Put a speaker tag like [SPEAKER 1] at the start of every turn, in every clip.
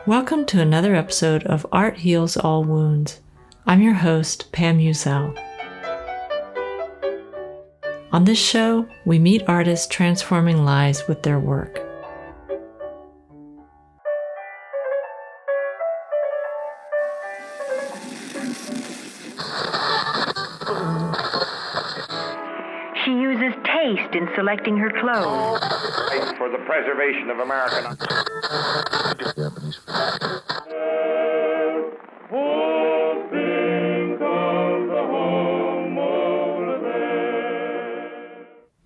[SPEAKER 1] Welcome to another episode of Art Heals All Wounds. I'm your host, Pam Uzel. On this show, we meet artists transforming lives with their work.
[SPEAKER 2] She uses taste in selecting her clothes.
[SPEAKER 3] For the preservation of American.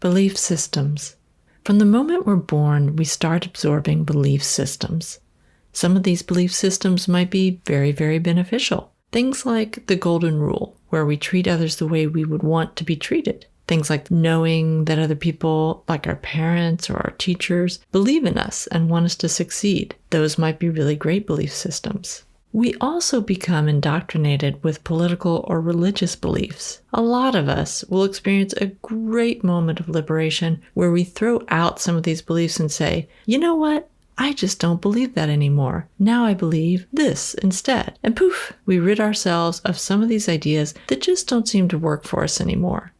[SPEAKER 1] Belief systems. From the moment we're born, we start absorbing belief systems. Some of these belief systems might be very, very beneficial. Things like the golden rule, where we treat others the way we would want to be treated. Things like knowing that other people, like our parents or our teachers, believe in us and want us to succeed. Those might be really great belief systems. We also become indoctrinated with political or religious beliefs. A lot of us will experience a great moment of liberation where we throw out some of these beliefs and say, you know what? I just don't believe that anymore. Now I believe this instead. And poof, we rid ourselves of some of these ideas that just don't seem to work for us anymore.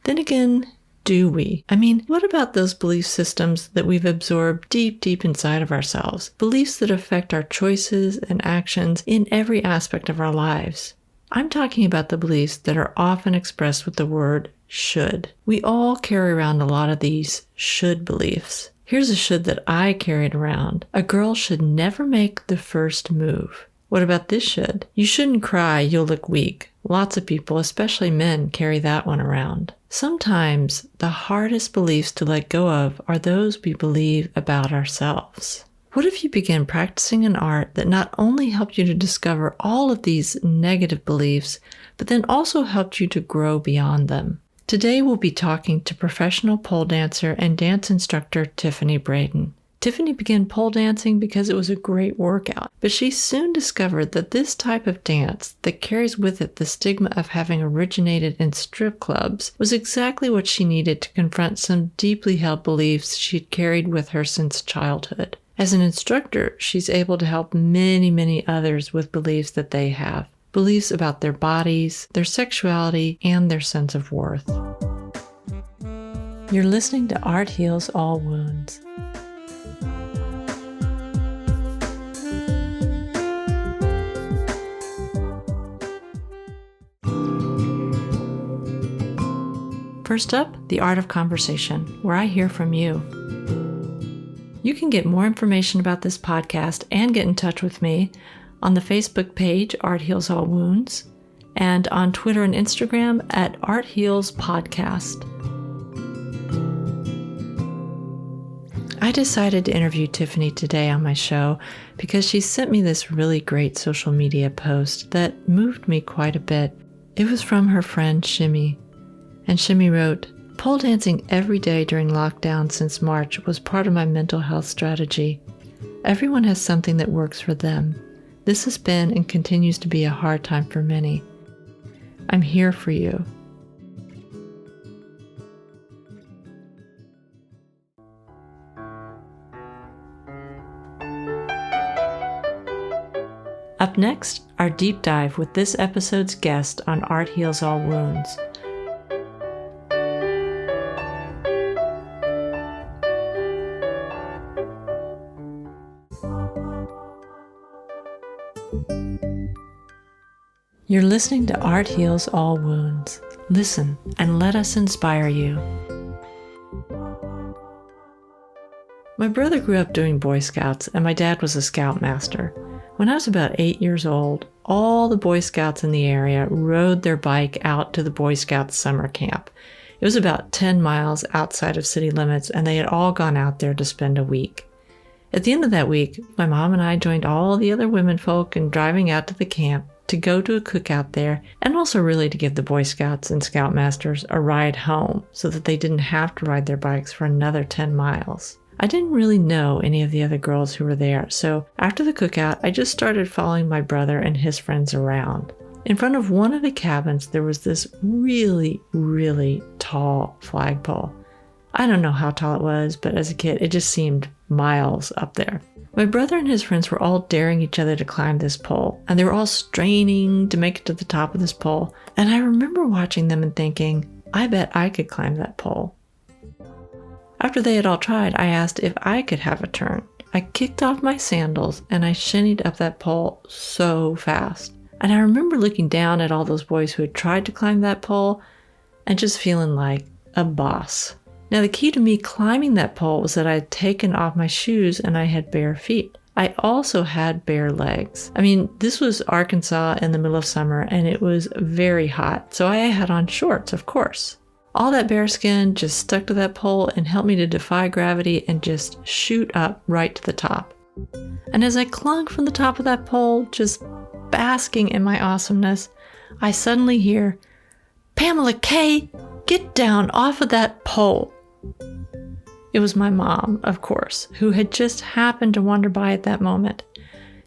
[SPEAKER 1] Then again, do we? I mean, what about those belief systems that we've absorbed deep, deep inside of ourselves? Beliefs that affect our choices and actions in every aspect of our lives. I'm talking about the beliefs that are often expressed with the word should. We all carry around a lot of these should beliefs. Here's a should that I carried around. A girl should never make the first move. What about this should? You shouldn't cry, you'll look weak. Lots of people, especially men, carry that one around. Sometimes the hardest beliefs to let go of are those we believe about ourselves. What if you began practicing an art that not only helped you to discover all of these negative beliefs, but then also helped you to grow beyond them? Today we'll be talking to professional pole dancer and dance instructor Tiffany Braden. Tiffany began pole dancing because it was a great workout, but she soon discovered that this type of dance that carries with it the stigma of having originated in strip clubs was exactly what she needed to confront some deeply held beliefs she'd carried with her since childhood. As an instructor, she's able to help many, many others with beliefs that they have. Beliefs about their bodies, their sexuality, and their sense of worth. You're listening to Art Heals All Wounds. First up, The Art of Conversation, where I hear from you. You can get more information about this podcast and get in touch with me on the Facebook page, Art Heals All Wounds, and on Twitter and Instagram at Art Heals Podcast. I decided to interview Tiffany today on my show because she sent me this really great social media post that moved me quite a bit. It was from her friend Shimmy. And Shimmy wrote, "Pole dancing every day during lockdown since March was part of my mental health strategy. Everyone has something that works for them. This has been and continues to be a hard time for many. I'm here for you." Up next, our deep dive with this episode's guest on Art Heals All Wounds. You're listening to Art Heals All Wounds. Listen and let us inspire you. My brother grew up doing Boy Scouts, and my dad was a scoutmaster. When I was about 8 years old, all the Boy Scouts in the area rode their bike out to the Boy Scouts summer camp. It was about 10 miles outside of city limits, and they had all gone out there to spend a week. At the end of that week, my mom and I joined all the other women folk in driving out to the camp to go to a cookout there, and also really to give the Boy Scouts and Scoutmasters a ride home so that they didn't have to ride their bikes for another 10 miles. I didn't really know any of the other girls who were there, so after the cookout, I just started following my brother and his friends around. In front of one of the cabins, there was this really, really tall flagpole. I don't know how tall it was, but as a kid, it just seemed miles up there. My brother and his friends were all daring each other to climb this pole, and they were all straining to make it to the top of this pole. And I remember watching them and thinking, I bet I could climb that pole. After they had all tried, I asked if I could have a turn. I kicked off my sandals and I shinnied up that pole so fast. And I remember looking down at all those boys who had tried to climb that pole and just feeling like a boss. Now, the key to me climbing that pole was that I had taken off my shoes and I had bare feet. I also had bare legs. I mean, this was Arkansas in the middle of summer and it was very hot, so I had on shorts, of course. All that bare skin just stuck to that pole and helped me to defy gravity and just shoot up right to the top. And as I clung from the top of that pole, just basking in my awesomeness, I suddenly hear, "Pamela K, get down off of that pole." It was my mom, of course, who had just happened to wander by at that moment.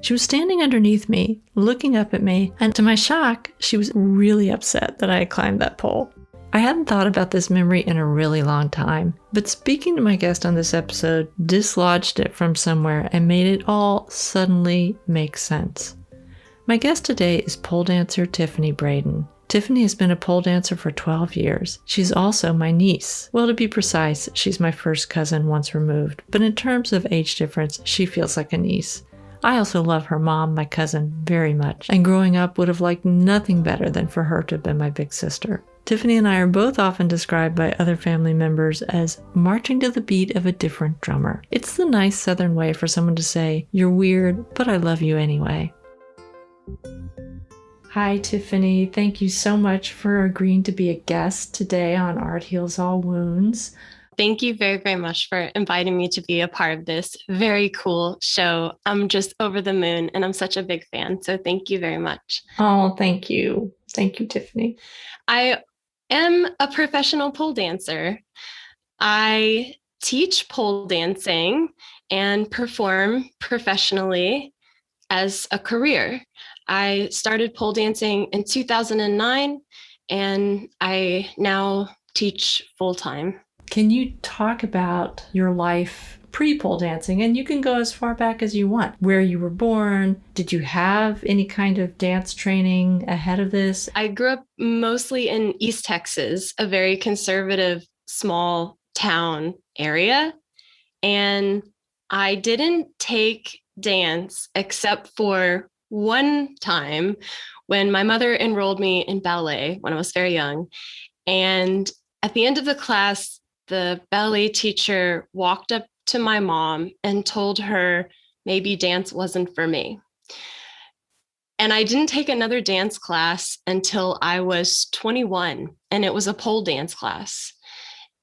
[SPEAKER 1] She was standing underneath me, looking up at me, and to my shock, she was really upset that I had climbed that pole. I hadn't thought about this memory in a really long time, but speaking to my guest on this episode dislodged it from somewhere and made it all suddenly make sense. My guest today is pole dancer Tiffany Braden. Tiffany has been a pole dancer for 12 years. She's also my niece. Well, to be precise, she's my first cousin once removed, but in terms of age difference, she feels like a niece. I also love her mom, my cousin, very much, and growing up would have liked nothing better than for her to have been my big sister. Tiffany and I are both often described by other family members as marching to the beat of a different drummer. It's the nice Southern way for someone to say, "You're weird, but I love you anyway." Hi, Tiffany. Thank you so much for agreeing to be a guest today on Art Heals All Wounds.
[SPEAKER 4] Thank you very, very much for inviting me to be a part of this very cool show. I'm just over the moon and I'm such a big fan. So thank you very much.
[SPEAKER 1] Oh, thank you. Thank you, Tiffany.
[SPEAKER 4] I am a professional pole dancer. I teach pole dancing and perform professionally as a career. I started pole dancing in 2009 and I now teach full-time.
[SPEAKER 1] Can you talk about your life pre-pole dancing? And you can go as far back as you want. Where you were born? Did you have any kind of dance training ahead of this?
[SPEAKER 4] I grew up mostly in East Texas, a very conservative, small town area. And I didn't take dance except for one time when my mother enrolled me in ballet when I was very young. And at the end of the class, the ballet teacher walked up to my mom and told her maybe dance wasn't for me. And I didn't take another dance class until I was 21, and it was a pole dance class.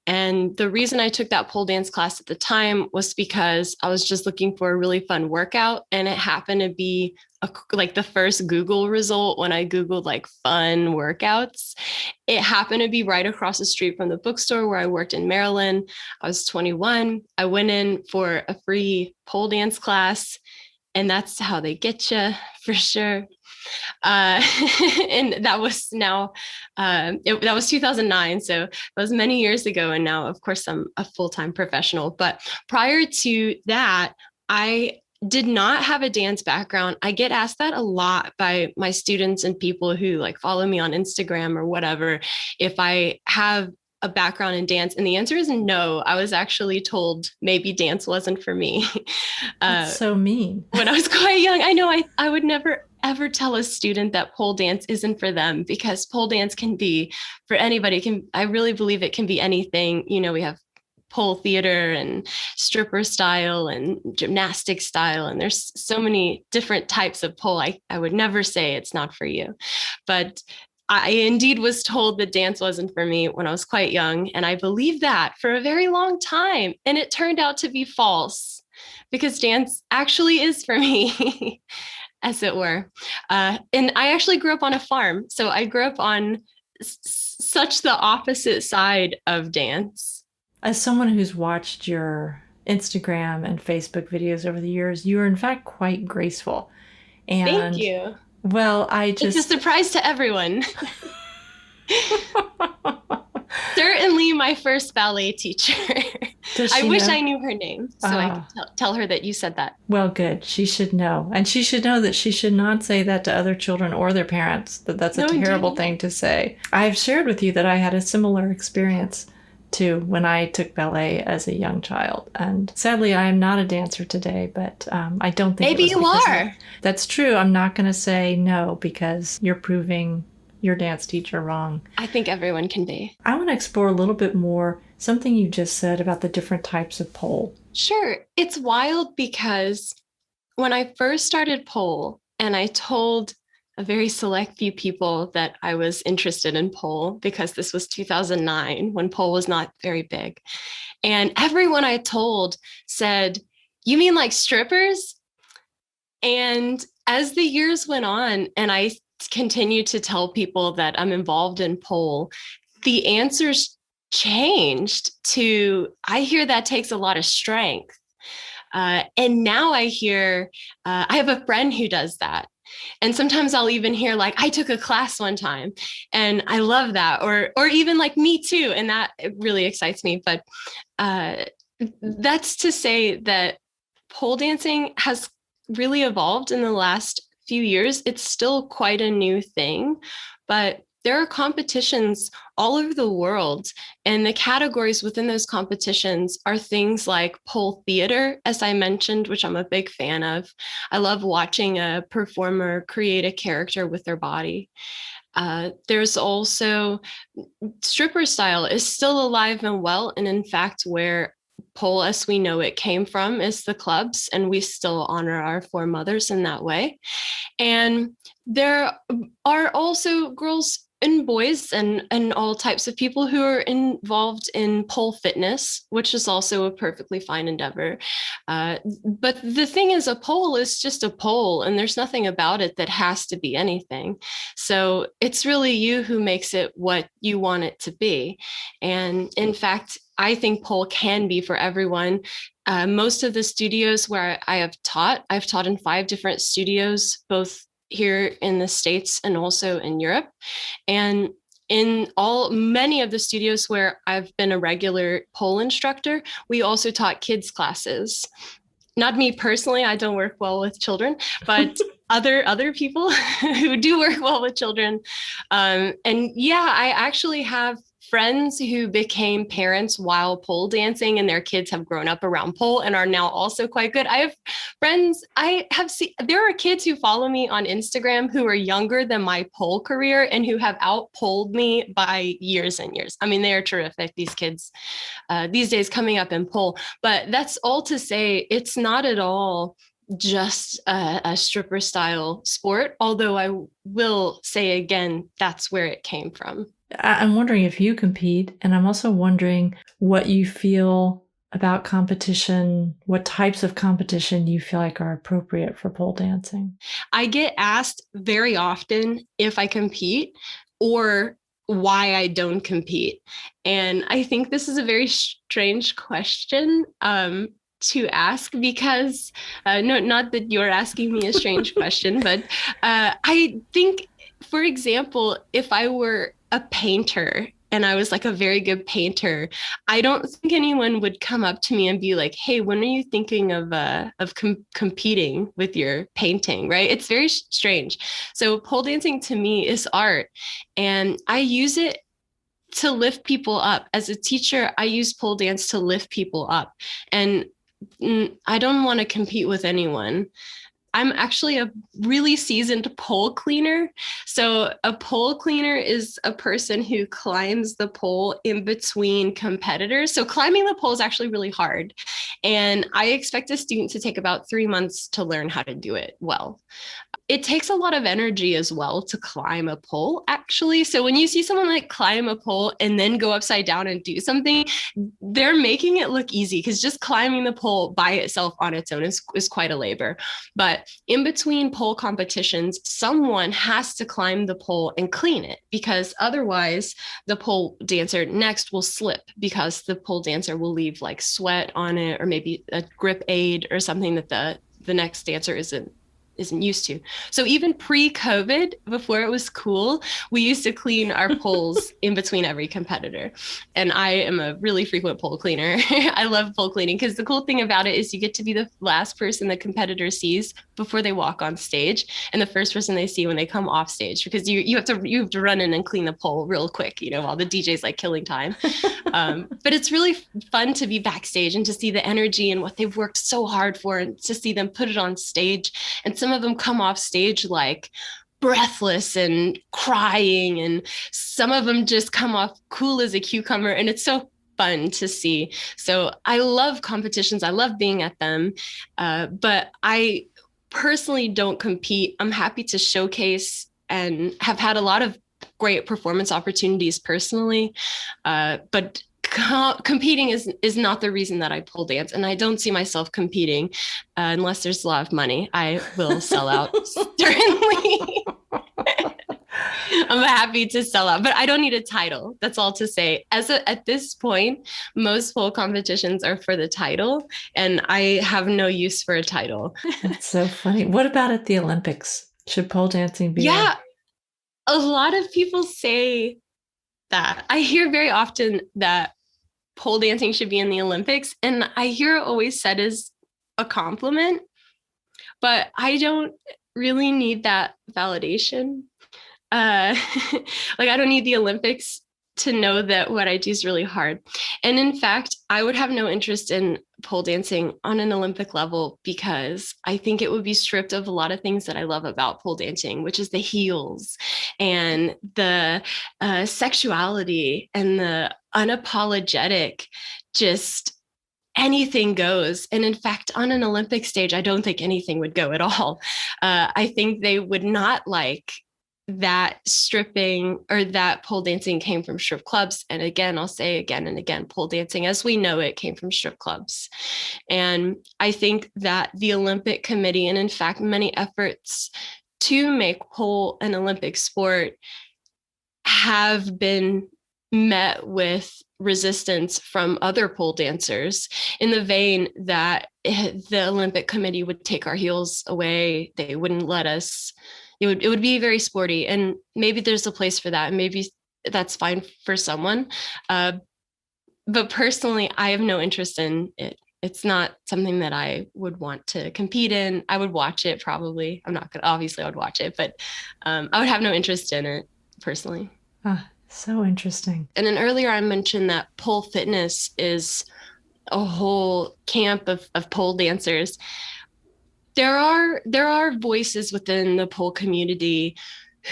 [SPEAKER 4] And the reason I took that pole dance class at the time was because I was just looking for a really fun workout. And it happened to be like the first Google result when I Googled like fun workouts. It happened to be right across the street from the bookstore where I worked in Maryland. I was 21. I went in for a free pole dance class, and that's how they get you for sure. And that was that was 2009. So that was many years ago. And now, of course, I'm a full-time professional. But prior to that, I did not have a dance background. I get asked that a lot by my students and people who like follow me on Instagram or whatever, if I have a background in dance. And the answer is no. I was actually told maybe dance wasn't for me.
[SPEAKER 1] That's so mean.
[SPEAKER 4] When I was quite young, I know I would never ever tell a student that pole dance isn't for them, because pole dance can be for anybody. I really believe it can be anything. You know, we have pole theater and stripper style and gymnastic style, and there's so many different types of pole. I would never say it's not for you, but I indeed was told that dance wasn't for me when I was quite young. And I believed that for a very long time. And it turned out to be false, because dance actually is for me, as it were. And I actually grew up on a farm. So I grew up on such the opposite side of dance.
[SPEAKER 1] As someone who's watched your Instagram and Facebook videos over the years, you are in fact quite graceful. And
[SPEAKER 4] thank you.
[SPEAKER 1] Well,
[SPEAKER 4] it's a surprise to everyone. Certainly my first ballet teacher.
[SPEAKER 1] Does
[SPEAKER 4] I
[SPEAKER 1] she
[SPEAKER 4] wish
[SPEAKER 1] know?
[SPEAKER 4] I knew her name so I could tell her that you said that.
[SPEAKER 1] Well, good. She should know. And she should know that she should not say that to other children or their parents, that that's a terrible thing to say. I've shared with you that I had a similar experience to when I took ballet as a young child. And sadly, I am not a dancer today, but I don't think
[SPEAKER 4] Maybe
[SPEAKER 1] it was
[SPEAKER 4] you
[SPEAKER 1] because
[SPEAKER 4] are.
[SPEAKER 1] That's true. I'm not going to say no because you're proving your dance teacher wrong.
[SPEAKER 4] I think everyone can be.
[SPEAKER 1] I want to explore a little bit more something you just said about the different types of pole.
[SPEAKER 4] Sure. It's wild because when I first started pole and I told a very select few people that I was interested in pole, because this was 2009 when pole was not very big. And everyone I told said, "You mean like strippers?" And as the years went on and I continued to tell people that I'm involved in pole, the answers changed to, I hear that takes a lot of strength. And now I hear, I have a friend who does that. And sometimes I'll even hear like, I took a class one time and I love that. Or even like me too. And that really excites me. But that's to say that pole dancing has really evolved in the last few years. It's still quite a new thing, but there are competitions all over the world, and the categories within those competitions are things like pole theater, as I mentioned, which I'm a big fan of. I love watching a performer create a character with their body. There's also stripper style is still alive and well, and in fact, where pole as we know it came from is the clubs, and we still honor our foremothers in that way. And there are also girls and boys and all types of people who are involved in pole fitness, which is also a perfectly fine endeavor. But the thing is, a pole is just a pole, and there's nothing about it that has to be anything. So it's really you who makes it what you want it to be. And in fact, I think pole can be for everyone. Most of the studios where I've taught in 5 different studios, both here in the States and also in Europe. And in many of the studios where I've been a regular pole instructor, we also taught kids classes. Not me personally, I don't work well with children, but other people who do work well with children. And yeah, I actually have friends who became parents while pole dancing, and their kids have grown up around pole and are now also quite good. I have friends, I have seen, there are kids who follow me on Instagram who are younger than my pole career and who have out-poled me by years and years. I mean, they are terrific, these kids these days coming up in pole. But that's all to say, it's not at all just a stripper style sport, although I will say again, that's where it came from.
[SPEAKER 1] I'm wondering if you compete, and I'm also wondering what you feel about competition, what types of competition you feel like are appropriate for pole dancing.
[SPEAKER 4] I get asked very often if I compete or why I don't compete. And I think this is a very strange question to ask because, no, not that you're asking me a strange question, but I think, for example, if I were a painter and I was like a very good painter, I don't think anyone would come up to me and be like, "Hey, when are you thinking of competing with your painting?" Right? It's very strange. So pole dancing to me is art, and I use it to lift people up. As a teacher, I use pole dance to lift people up, and I don't want to compete with anyone. I'm actually a really seasoned pole cleaner. So a pole cleaner is a person who climbs the pole in between competitors. So climbing the pole is actually really hard. And I expect a student to take about 3 months to learn how to do it well. It takes a lot of energy as well to climb a pole, actually. So when you see someone like climb a pole and then go upside down and do something, they're making it look easy because just climbing the pole by itself on its own is quite a labor. But in between pole competitions, someone has to climb the pole and clean it, because otherwise the pole dancer next will slip because the pole dancer will leave like sweat on it or maybe a grip aid or something that the next dancer isn't isn't used to. So even pre-COVID, before it was cool, we used to clean our poles in between every competitor. And I am a really frequent pole cleaner. I love pole cleaning because the cool thing about it is you get to be the last person the competitor sees before they walk on stage, and the first person they see when they come off stage, because you have to run in and clean the pole real quick, while the DJ's like killing time. But it's really fun to be backstage and to see the energy and what they've worked so hard for, and to see them put it on stage. And some of them come off stage like breathless and crying, and some of them just come off cool as a cucumber, and it's so fun to see. So I love competitions. I love being at them, but I personally don't compete. I'm happy to showcase and have had a lot of great performance opportunities personally, but competing is not the reason that I pole dance, and I don't see myself competing unless there's a lot of money. I will sell out, certainly. I'm happy to sell out, but I don't need a title. That's all to say. At this point, most pole competitions are for the title, and I have no use for a title.
[SPEAKER 1] That's so funny. What about at the Olympics? Should pole dancing be?
[SPEAKER 4] Yeah, a lot of people say that. I hear very often that pole dancing should be in the Olympics, and I hear it always said as a compliment, but I don't really need that validation. Like, I don't need the Olympics to know that what I do is really hard. And in fact, I would have no interest in pole dancing on an Olympic level, because I think it would be stripped of a lot of things that I love about pole dancing, which is the heels and the sexuality and the unapologetic, just anything goes. And in fact, on an Olympic stage, I don't think anything would go at all. I think they would not like that stripping, or that pole dancing came from strip clubs. And again, I'll say again and again, pole dancing as we know it came from strip clubs. And I think that the Olympic Committee, and in fact, many efforts to make pole an Olympic sport, have been met with resistance from other pole dancers, in the vein that the Olympic Committee would take our heels away. They wouldn't let us. It would be very sporty, and maybe there's a place for that, and maybe that's fine for someone. But personally, I have no interest in it. It's not something that I would want to compete in. I would watch it probably. I'm not gonna, obviously I would watch it, but I would have no interest in it personally.
[SPEAKER 1] So interesting.
[SPEAKER 4] And then earlier I mentioned that pole fitness is a whole camp of pole dancers. There are voices within the pole community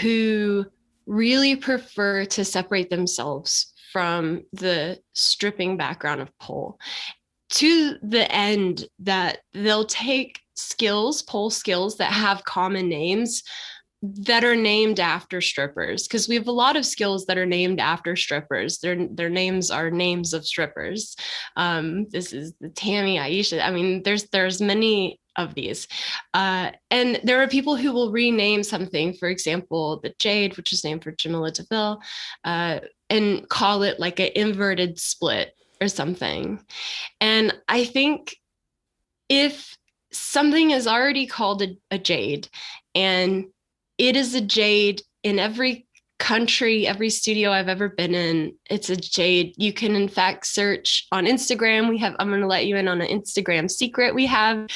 [SPEAKER 4] who really prefer to separate themselves from the stripping background of pole, to the end that they'll take pole skills that have common names, that are named after strippers, because we have a lot of skills that are named after strippers. Their names are names of strippers. This is the Tammy, Aisha. I mean, there's many of these. And there are people who will rename something, for example, the Jade, which is named for Jamila DeVille, and call it like an inverted split or something. And I think if something is already called a Jade, and it is a Jade in every country, every studio I've ever been in, it's a Jade. You can, in fact, search on Instagram. I'm going to let you in on an Instagram secret we have.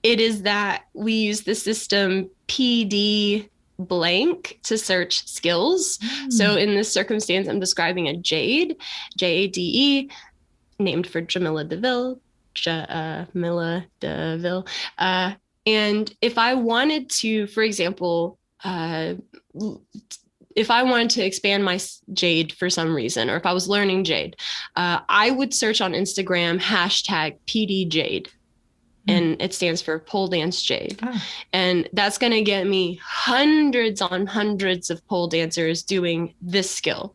[SPEAKER 4] It is that we use the system PD blank to search skills. So in this circumstance, I'm describing a Jade, Jade, named for Jamila DeVille, Jamila DeVille. And if I wanted to, for example, if I wanted to expand my Jade for some reason, or if I was learning Jade, I would search on Instagram hashtag PD Jade. And it stands for pole dance Jade. And that's going to get me hundreds on hundreds of pole dancers doing this skill.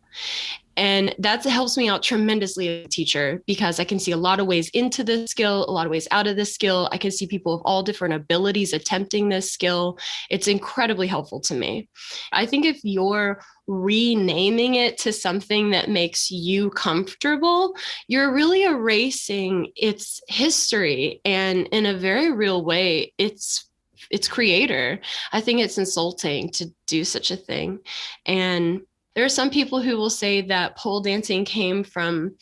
[SPEAKER 4] And that helps me out tremendously as a teacher, because I can see a lot of ways into this skill, a lot of ways out of this skill. I can see people of all different abilities attempting this skill. It's incredibly helpful to me. I think if you're renaming it to something that makes you comfortable, you're really erasing its history. And in a very real way, it's its creator. I think it's insulting to do such a thing. And there are some people who will say that pole dancing came from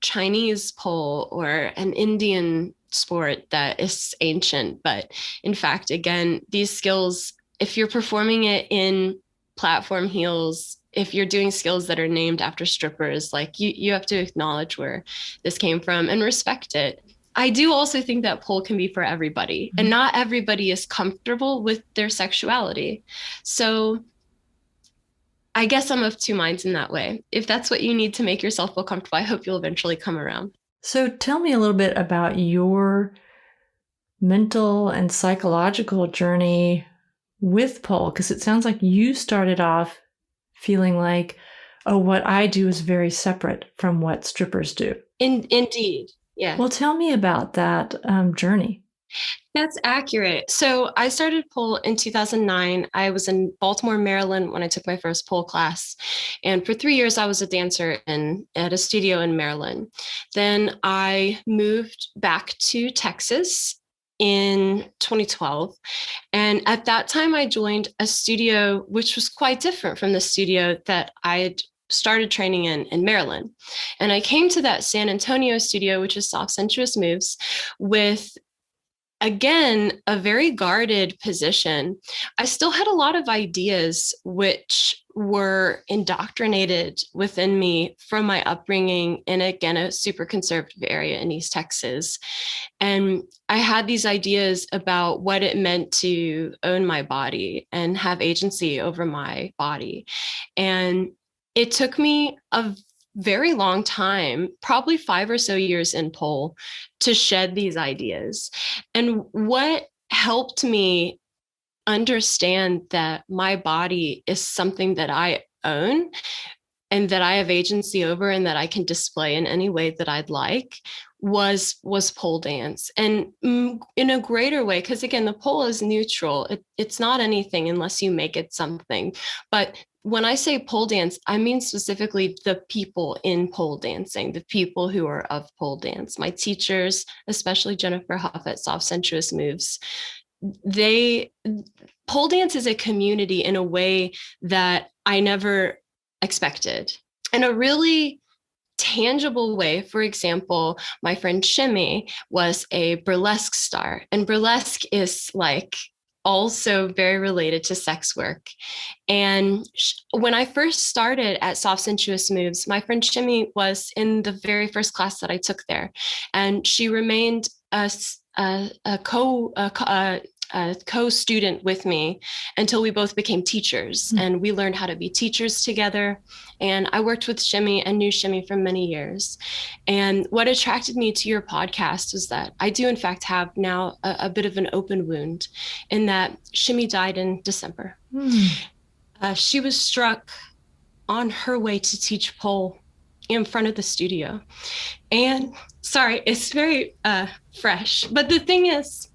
[SPEAKER 4] Chinese pole or an Indian sport that is ancient. But in fact, again, these skills, if you're performing it in platform heels, if you're doing skills that are named after strippers, like you have to acknowledge where this came from and respect it. I do also think that pole can be for everybody, and not everybody is comfortable with their sexuality. So I guess I'm of two minds in that way. If that's what you need to make yourself feel comfortable, I hope you'll eventually come around.
[SPEAKER 1] So tell me a little bit about your mental and psychological journey with pole, because it sounds like you started off feeling like, oh, what I do is very separate from what strippers do.
[SPEAKER 4] Indeed. Yeah.
[SPEAKER 1] Well, tell me about that journey.
[SPEAKER 4] That's accurate. So I started pole in 2009. I was in Baltimore, Maryland when I took my first pole class. And for 3 years, I was a dancer at a studio in Maryland. Then I moved back to Texas in 2012. And at that time, I joined a studio, which was quite different from the studio that I had started training in Maryland. And I came to that San Antonio studio, which is Soft Sensuous Moves, with again, a very guarded position. I still had a lot of ideas which were indoctrinated within me from my upbringing in, again, a super conservative area in East Texas. And I had these ideas about what it meant to own my body and have agency over my body. And it took me a very long time, probably 5 or so years in pole, to shed these ideas. And what helped me understand that my body is something that I own and that I have agency over and that I can display in any way that I'd like was pole dance. And in a greater way, because again, the pole is neutral. It's not anything unless you make it something. But when I say pole dance, I mean specifically the people in pole dancing, the people who are of pole dance. My teachers, especially Jennifer Huff at Soft Sensuous Moves, pole dance is a community in a way that I never expected. In a really tangible way, for example, my friend Shimmy was a burlesque star, and burlesque is like also very related to sex work. And when I first started at Soft Sensuous Moves, my friend Shimmy was in the very first class that I took there, and she remained a co-student with me until we both became teachers, and we learned how to be teachers together. And I worked with Shimmy and knew Shimmy for many years. And what attracted me to your podcast was that I do in fact have now a bit of an open wound in that Shimmy died in December. She was struck on her way to teach pole in front of the studio. And sorry, it's very fresh, but the thing is,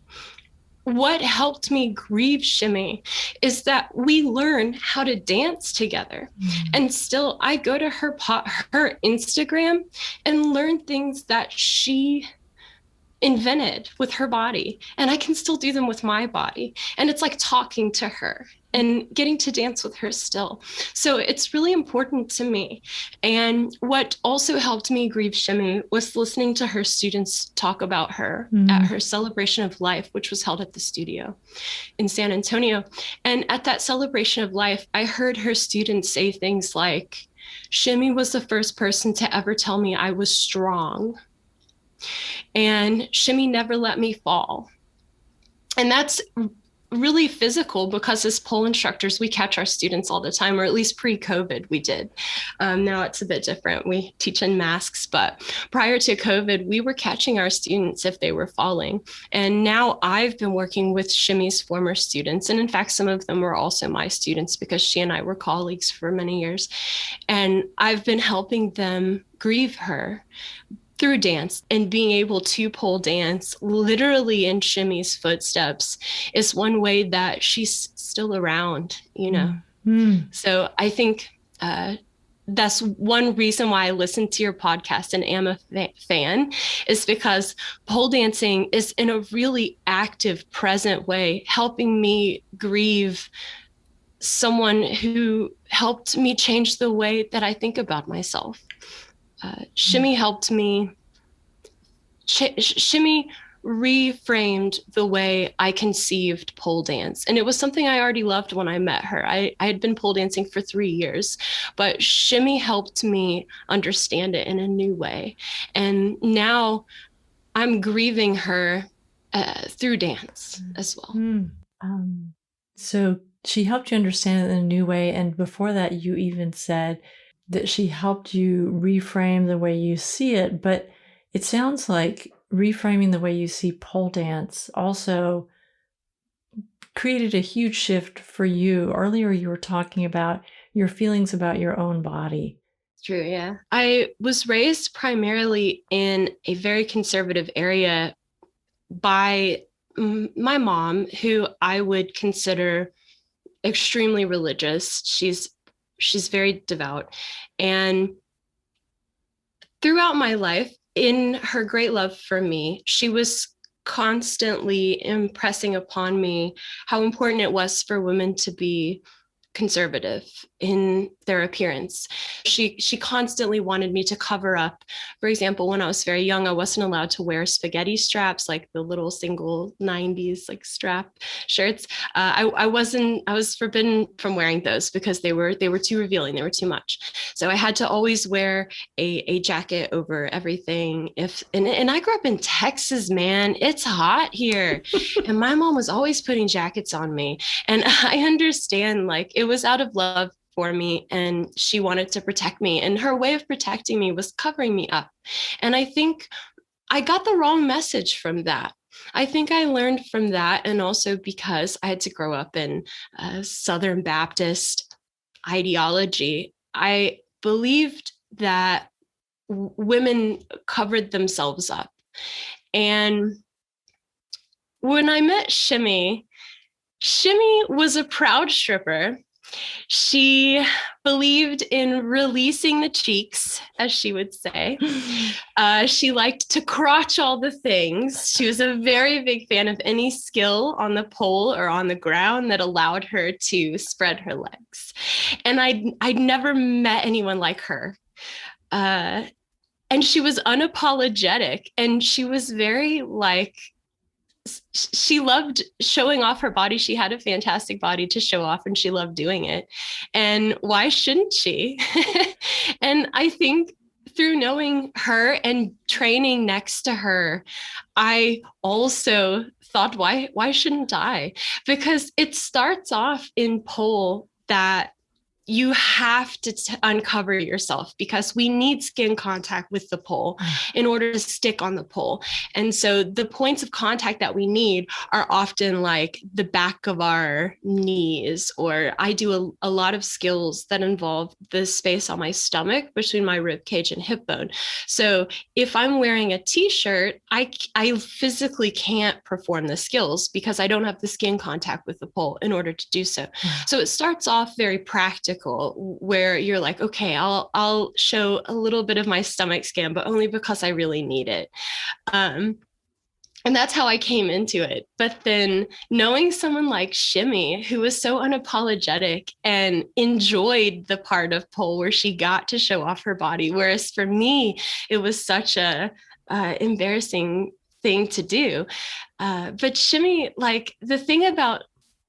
[SPEAKER 4] what helped me grieve Shimmy is that we learn how to dance together. And still, I go to her Instagram and learn things that she invented with her body, and I can still do them with my body. And it's like talking to her and getting to dance with her still. So it's really important to me. And what also helped me grieve Shimmy was listening to her students talk about her at her celebration of life, which was held at the studio in San Antonio. And at that celebration of life, I heard her students say things like, Shimmy was the first person to ever tell me I was strong. And Shimmy never let me fall. And that's really physical, because as pole instructors, we catch our students all the time, or at least pre-COVID we did. Now it's a bit different. We teach in masks, but prior to COVID, we were catching our students if they were falling. And now I've been working with Shimmy's former students. And in fact, some of them were also my students because she and I were colleagues for many years. And I've been helping them grieve her through dance, and being able to pole dance literally in Shimmy's footsteps is one way that she's still around, you know? So I think that's one reason why I listen to your podcast and am a fan, is because pole dancing is in a really active, present way, helping me grieve someone who helped me change the way that I think about myself. Shimmy helped me, Shimmy reframed the way I conceived pole dance. And it was something I already loved when I met her. I had been pole dancing for 3 years, but Shimmy helped me understand it in a new way. And now I'm grieving her through dance as well.
[SPEAKER 1] So she helped you understand it in a new way. And before that, you even said that she helped you reframe the way you see it. But it sounds like reframing the way you see pole dance also created a huge shift for you. Earlier, you were talking about your feelings about your own body.
[SPEAKER 4] True, yeah. I was raised primarily in a very conservative area by my mom, who I would consider extremely religious. She's very devout. And throughout my life, in her great love for me, she was constantly impressing upon me how important it was for women to be conservative in their appearance. She constantly wanted me to cover up. For example, when I was very young, I wasn't allowed to wear spaghetti straps, like the little single 90s like strap shirts. I was forbidden from wearing those because they were too revealing. They were too much. So I had to always wear a jacket over everything. And I grew up in Texas, man. It's hot here. And my mom was always putting jackets on me. And I understand, like, it was out of love for me, and she wanted to protect me. And her way of protecting me was covering me up. And I think I got the wrong message from that. I think I learned from that. And also because I had to grow up in Southern Baptist ideology, I believed that women covered themselves up. And when I met Shimmy was a proud stripper. She believed in releasing the cheeks, as she would say. She liked to crotch all the things. She was a very big fan of any skill on the pole or on the ground that allowed her to spread her legs. And I'd never met anyone like her. And she was unapologetic, and she was very like, she loved showing off her body. She had a fantastic body to show off, and she loved doing it. And why shouldn't she? And I think through knowing her and training next to her, I also thought, why shouldn't I? Because it starts off in pole that you have to uncover yourself, because we need skin contact with the pole in order to stick on the pole. And so the points of contact that we need are often like the back of our knees, or I do a lot of skills that involve the space on my stomach between my rib cage and hip bone. So if I'm wearing a t-shirt, I physically can't perform the skills because I don't have the skin contact with the pole in order to do so. So it starts off very practical, where you're like, okay, I'll show a little bit of my stomach scan, but only because I really need it. And that's how I came into it. But then knowing someone like Shimmy, who was so unapologetic and enjoyed the part of pole where she got to show off her body, whereas for me, it was such a embarrassing thing to do. But Shimmy, like, the thing about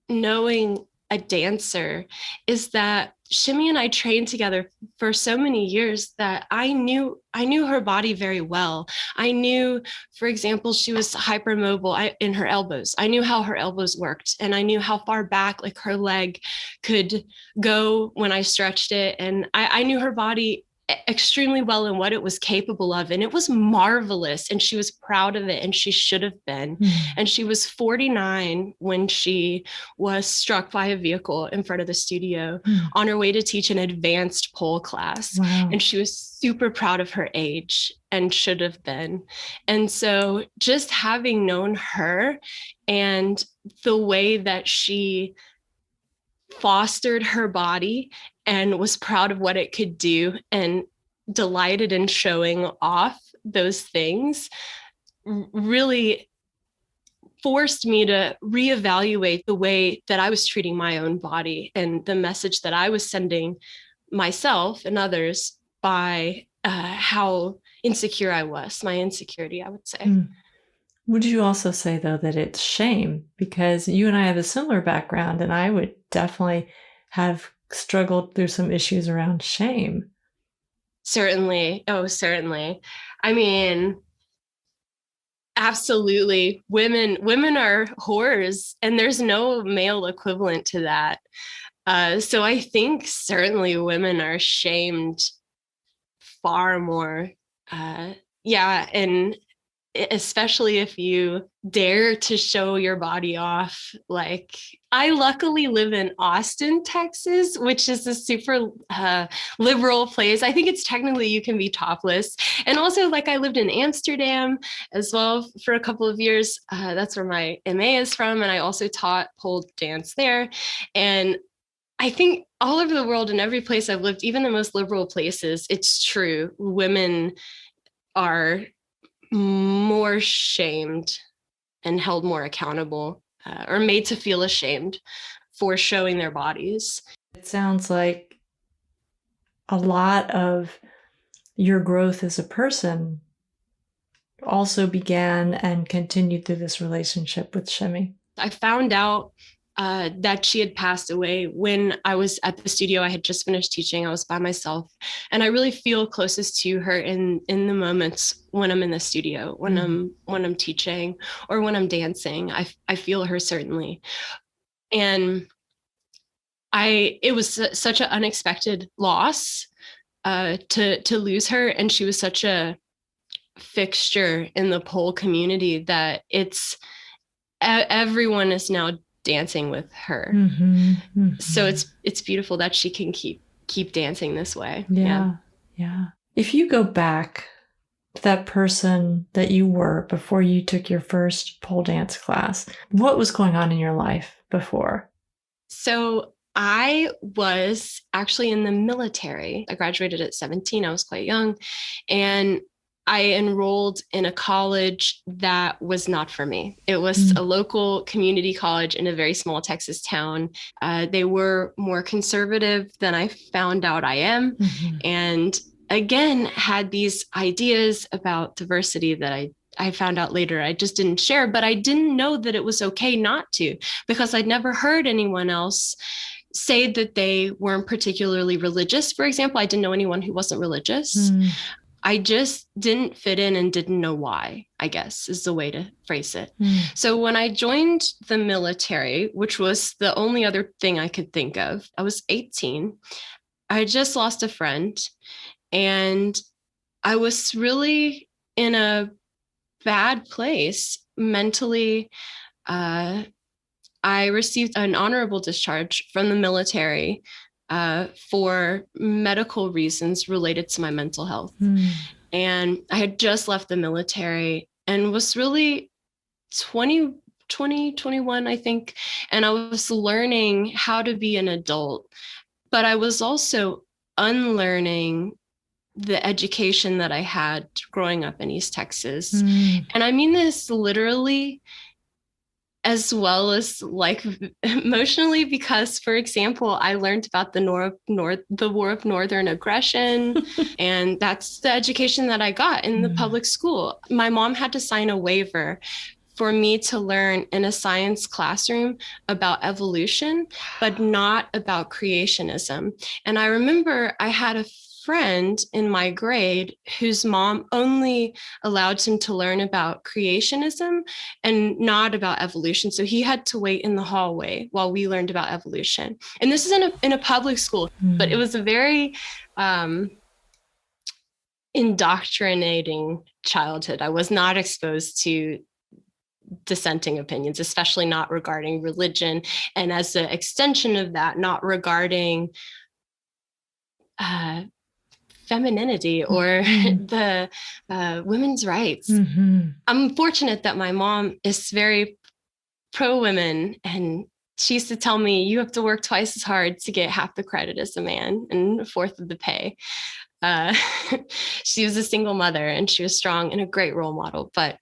[SPEAKER 4] knowing a dancer is that Shimmy and I trained together for so many years that I knew her body very well. I knew, for example, she was hypermobile in her elbows. I knew how her elbows worked, and I knew how far back, like, her leg could go when I stretched it. And I knew her body extremely well and what it was capable of. And it was marvelous. And she was proud of it, and she should have been. And she was 49 when she was struck by a vehicle in front of the studio on her way to teach an advanced pole class.
[SPEAKER 1] Wow.
[SPEAKER 4] And she was super proud of her age and should have been. And so just having known her and the way that she fostered her body and was proud of what it could do and delighted in showing off those things really forced me to reevaluate the way that I was treating my own body and the message that I was sending myself and others by how insecure I was, my insecurity, I would say.
[SPEAKER 1] Mm. Would you also say, though, that it's shame? Because you and I have a similar background, and I would definitely have struggled through some issues around shame.
[SPEAKER 4] Certainly. Oh, certainly. I mean, absolutely. Women are whores, and there's no male equivalent to that. So I think certainly women are shamed far more. Yeah, and especially if you dare to show your body off. Like, I luckily live in Austin, Texas, which is a super liberal place. I think it's technically you can be topless. And also, like, I lived in Amsterdam as well for a couple of years. That's where my MA is from. And I also taught pole dance there. And I think all over the world, in every place I've lived, even the most liberal places, it's true. Women are more shamed and held more accountable or made to feel ashamed for showing their bodies.
[SPEAKER 1] It sounds like a lot of your growth as a person also began and continued through this relationship with Shimmy.
[SPEAKER 4] I found out that she had passed away when I was at the studio. I had just finished teaching. I was by myself, and I really feel closest to her in the moments when I'm in the studio, when I'm teaching or when I'm dancing. I feel her certainly, and it was such an unexpected loss to lose her, and she was such a fixture in the pole community that everyone is now dancing with her. So it's beautiful that she can keep dancing this way.
[SPEAKER 1] Yeah. If you go back to that person that you were before you took your first pole dance class, what was going on in your life before?
[SPEAKER 4] So I was actually in the military. I graduated at 17. I was quite young, and I enrolled in a college that was not for me. It was a local community college in a very small Texas town. They were more conservative than I found out I am. And again, had these ideas about diversity that I found out later I just didn't share, but I didn't know that it was okay not to, because I'd never heard anyone else say that they weren't particularly religious. For example, I didn't know anyone who wasn't religious. I just didn't fit in and didn't know why, I guess, is the way to phrase it. So when I joined the military, which was the only other thing I could think of, I was 18. I had just lost a friend, and I was really in a bad place mentally. I received an honorable discharge from the military for medical reasons related to my mental health. And I had just left the military and was really 21, I think. And I was learning how to be an adult, but I was also unlearning the education that I had growing up in East Texas. And I mean this literally, as well as like emotionally, because, for example, I learned about the War of Northern Aggression, and that's the education that I got in the public school. My mom had to sign a waiver for me to learn in a science classroom about evolution, but not about creationism. And I remember I had a friend in my grade whose mom only allowed him to learn about creationism and not about evolution. So he had to wait in the hallway while we learned about evolution. And this is in a public school, but it was a very indoctrinating childhood. I was not exposed to dissenting opinions, especially not regarding religion. And as an extension of that, not regarding femininity or the women's rights. I'm fortunate that my mom is very pro-women and she used to tell me, you have to work twice as hard to get half the credit as a man and a fourth of the pay. Uh, she was a single mother and she was strong and a great role model, but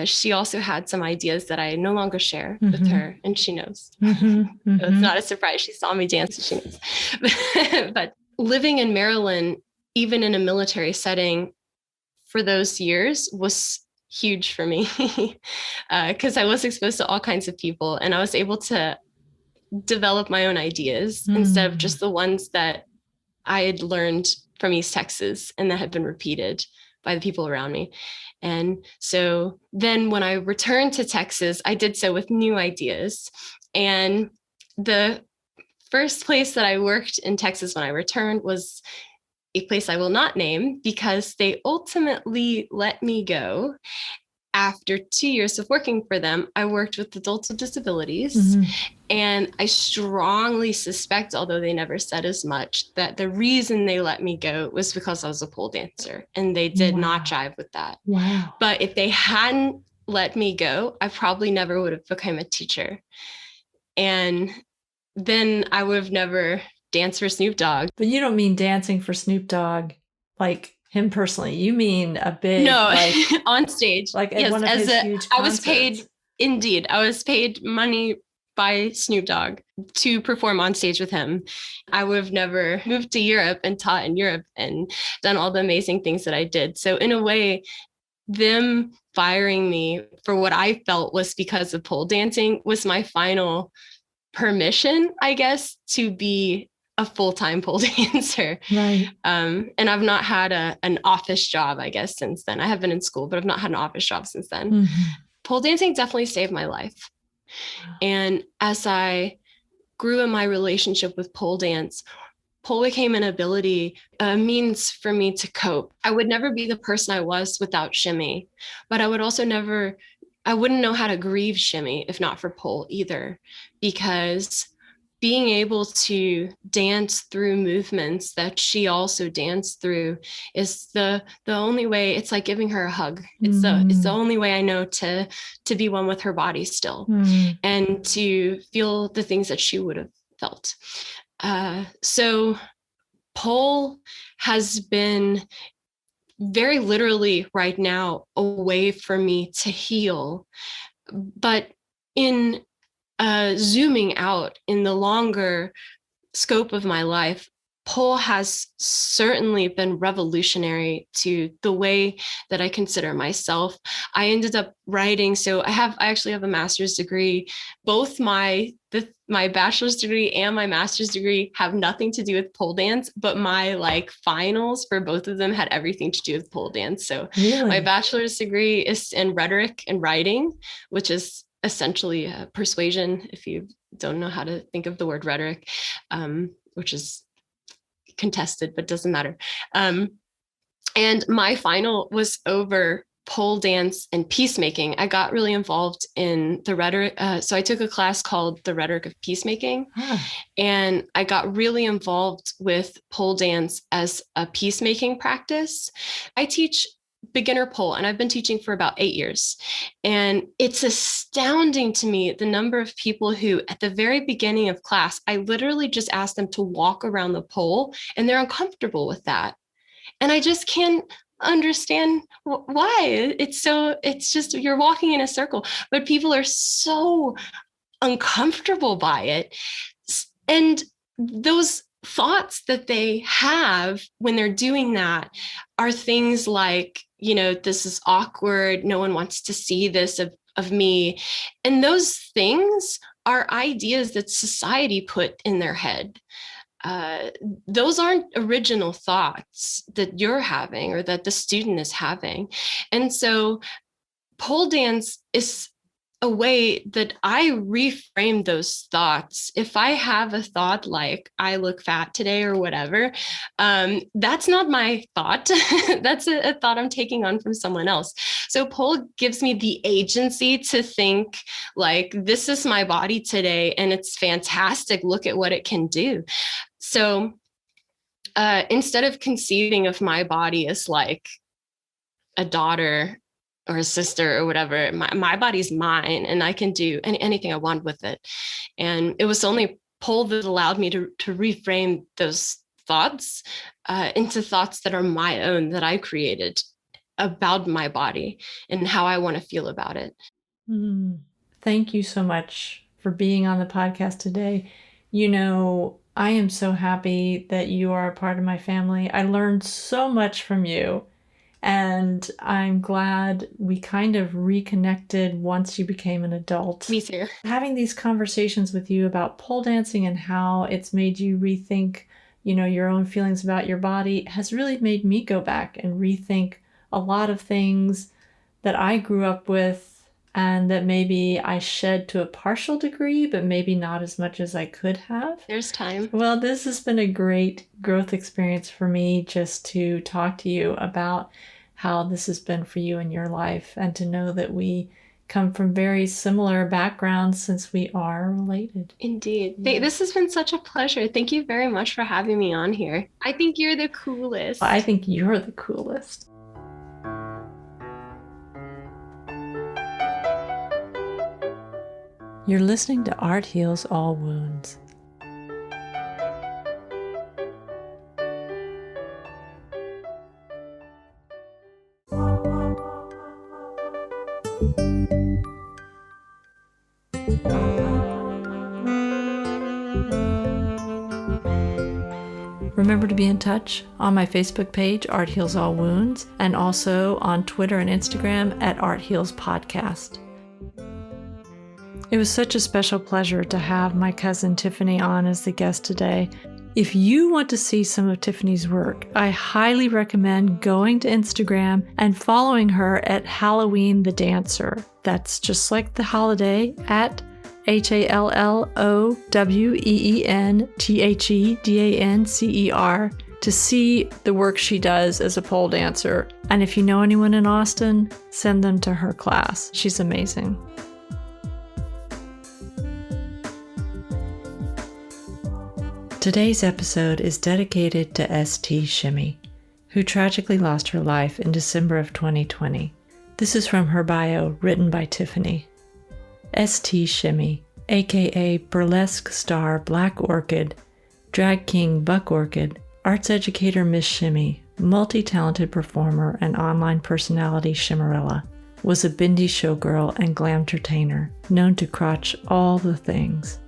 [SPEAKER 4] she also had some ideas that I no longer share with her, and she knows. So it's not a surprise. She saw me dance and she knows. But living in Maryland, even in a military setting for those years, was huge for me because I was exposed to all kinds of people and I was able to develop my own ideas instead of just the ones that I had learned from East Texas and that had been repeated by the people around me. And so then when I returned to Texas, I did so with new ideas. And the first place that I worked in Texas when I returned was a place I will not name because they ultimately let me go. After 2 years of working for them, I worked with adults with disabilities. And I strongly suspect, although they never said as much, that the reason they let me go was because I was a pole dancer, and they did not jive with that. But if they hadn't let me go, I probably never would have become a teacher. And then I would have never danced for Snoop Dogg.
[SPEAKER 1] But you don't mean dancing for Snoop Dogg like him personally. You mean a big,
[SPEAKER 4] on stage.
[SPEAKER 1] Like at one of his huge concerts.
[SPEAKER 4] I was paid, indeed, I was paid money by Snoop Dogg to perform on stage with him. I would have never moved to Europe and taught in Europe and done all the amazing things that I did. So in a way, them firing me for what I felt was because of pole dancing was my final permission, I guess, to be a full-time pole dancer.
[SPEAKER 1] Right.
[SPEAKER 4] And I've not had an office job, I guess, since then. I have been in school, but I've not had an office job since then. Pole dancing definitely saved my life. And as I grew in my relationship with pole dance, pole became an ability, a means for me to cope. I would never be the person I was without shimmy, but I wouldn't know how to grieve shimmy if not for pole either, because being able to dance through movements that she also danced through is the only way. It's like giving her a hug. It's the only way I know to be one with her body still, and to feel the things that she would have felt. So pole has been very literally right now a way for me to heal. But in zooming out in the longer scope of my life, pole has certainly been revolutionary to the way that I consider myself. I ended up writing, so I actually have a master's degree. Both my bachelor's degree and my master's degree have nothing to do with pole dance, but my finals for both of them had everything to do with pole dance. So my bachelor's degree is in rhetoric and writing, which is essentially persuasion, if you don't know how to think of the word rhetoric, which is contested, but doesn't matter. And my final was over pole dance and peacemaking. I got really involved in the rhetoric. So I took a class called The Rhetoric of Peacemaking. And I got really involved with pole dance as a peacemaking practice. I teach beginner pole, and I've been teaching for about 8 years. And it's astounding to me the number of people who at the very beginning of class, I literally just asked them to walk around the pole, and they're uncomfortable with that. And I just can't understand why. It's just, you're walking in a circle, but people are so uncomfortable by it. And those thoughts that they have when they're doing that are things like, this is awkward. No one wants to see this of me. And those things are ideas that society put in their head. Those aren't original thoughts that you're having or that the student is having. And so pole dance is a way that I reframe those thoughts. If I have a thought like I look fat today or whatever, that's not my thought. That's a thought I'm taking on from someone else. So pole gives me the agency to think like, this is my body today and it's fantastic. Look at what it can do. So instead of conceiving of my body as like a daughter or a sister or whatever. My body's mine, and I can do anything I want with it. And it was only pole that allowed me to reframe those thoughts into thoughts that are my own, that I created about my body and how I want to feel about it.
[SPEAKER 1] Thank you so much for being on the podcast today. You know, I am so happy that you are a part of my family. I learned so much from you, and I'm glad we kind of reconnected once you became an adult.
[SPEAKER 4] Me too.
[SPEAKER 1] Having these conversations with you about pole dancing and how it's made you rethink, you know, your own feelings about your body has really made me go back and rethink a lot of things that I grew up with and that maybe I shed to a partial degree, but maybe not as much as I could have.
[SPEAKER 4] There's time.
[SPEAKER 1] Well, this has been a great growth experience for me, just to talk to you about how this has been for you in your life, and to know that we come from very similar backgrounds since we are related.
[SPEAKER 4] Indeed.
[SPEAKER 1] Yeah.
[SPEAKER 4] This has been such a pleasure. Thank you very much for having me on here. I think you're the coolest.
[SPEAKER 1] I think you're the coolest. You're listening to Art Heals All Wounds. Remember to be in touch on my Facebook page, Art Heals All Wounds, and also on Twitter and Instagram at Art Heals Podcast. It was such a special pleasure to have my cousin Tiffany on as the guest today. If you want to see some of Tiffany's work, I highly recommend going to Instagram and following her at Halloween the Dancer. That's just like the holiday, at HALLOWEENTHEDANCER, to see the work she does as a pole dancer. And if you know anyone in Austin, send them to her class. She's amazing. Today's episode is dedicated to S.T. Shimmy, who tragically lost her life in December of 2020. This is from her bio, written by Tiffany. S.T. Shimmy, a.k.a. burlesque star Black Orchid, drag king Buck Orchid, arts educator Miss Shimmy, multi-talented performer and online personality Shimmerella, was a Bindi showgirl and glam entertainer, known to crotch all the things.